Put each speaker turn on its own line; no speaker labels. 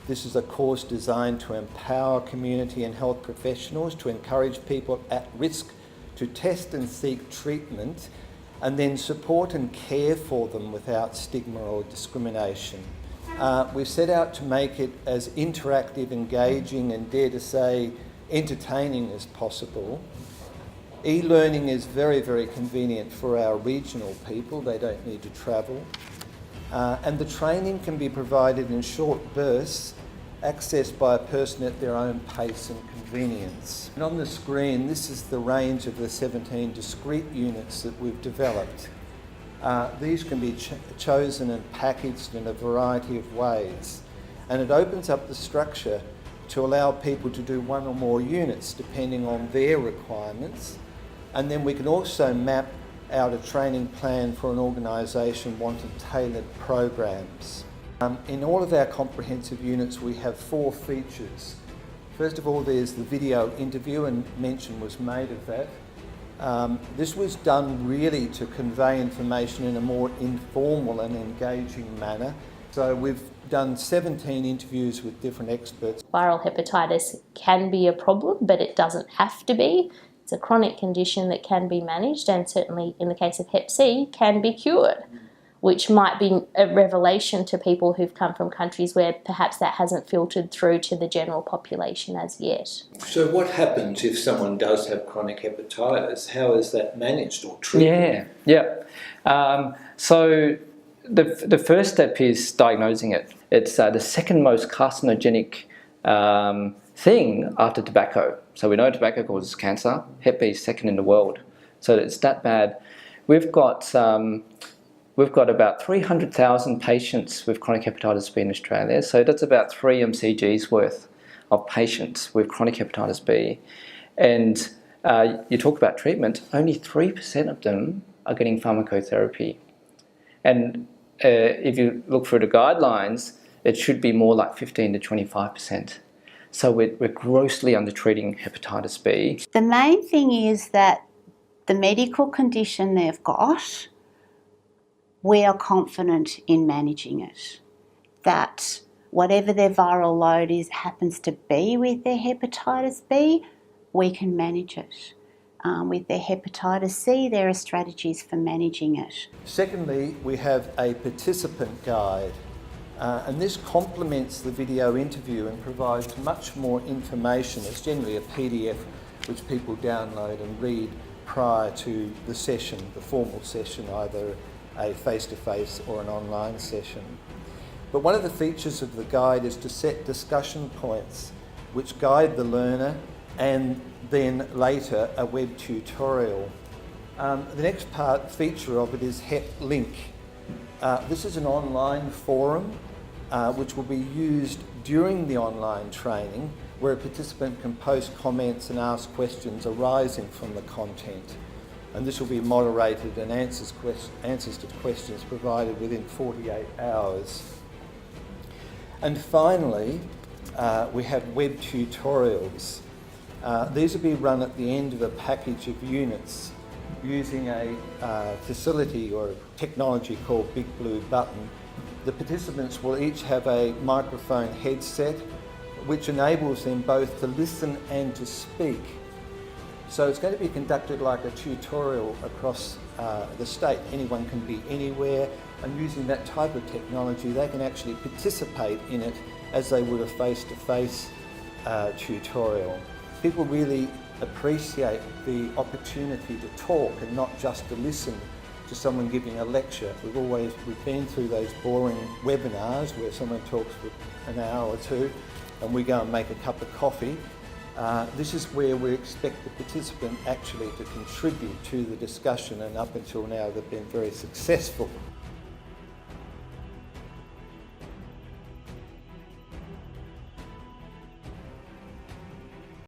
This is a course designed to empower community and health professionals to encourage people at risk to test and seek treatment, and then support and care for them without stigma or discrimination. We've set out to make it as interactive, engaging, and dare to say entertaining as possible. E-learning is very, very convenient for our regional people. They don't need to travel. And the training can be provided in short bursts, accessed by a person at their own pace and convenience. And on the screen, this is the range of the 17 discrete units that we've developed. These can be chosen and packaged in a variety of ways, and it opens up the structure to allow people to do one or more units depending on their requirements. And then we can also map out a training plan for an organisation wanting tailored programs. In all of our comprehensive units we have 4 features. First of all, there's the video interview, and mention was made of that. This was done really to convey information in a more informal and engaging manner. So we've done 17 interviews with different experts.
Viral hepatitis can be a problem, but it doesn't have to be. It's a chronic condition that can be managed, and certainly in the case of Hep C, can be cured, which might be a revelation to people who've come from countries where perhaps that hasn't filtered through to the general population as yet.
So what happens if someone does have chronic hepatitis? How is that managed or treated?
So the first step is diagnosing it. It's the second most carcinogenic thing after tobacco. So we know tobacco causes cancer. Hep B is second in the world. So it's that bad. We've got about 300,000 patients with chronic hepatitis B in Australia. So that's about 3 mcg's worth of patients with chronic hepatitis B. And you talk about treatment, only 3% of them are getting pharmacotherapy. And if you look through the guidelines, it should be more like 15 to 25%. So we're grossly undertreating hepatitis B.
The main thing is that the medical condition they've got, we are confident in managing it. That whatever their viral load happens to be with their hepatitis B, we can manage it. With their hepatitis C, there are strategies for managing it.
Secondly, we have a participant guide, and this complements the video interview and provides much more information. It's generally a PDF which people download and read prior to the session, the formal session, either a face-to-face or an online session. But one of the features of the guide is to set discussion points which guide the learner, and then later a web tutorial. The next feature of it is Heplink. This is an online forum which will be used during the online training, where a participant can post comments and ask questions arising from the content. And this will be moderated, and answers to questions provided within 48 hours. And finally, we have web tutorials. These will be run at the end of a package of units using a facility or a technology called Big Blue Button. The participants will each have a microphone headset which enables them both to listen and to speak. So it's going to be conducted like a tutorial across the state. Anyone can be anywhere, and using that type of technology they can actually participate in it as they would a face-to-face tutorial. People really appreciate the opportunity to talk and not just to listen to someone giving a lecture. We've been through those boring webinars where someone talks for an hour or two and we go and make a cup of coffee. This is where we expect the participant actually to contribute to the discussion, and up until now they've been very successful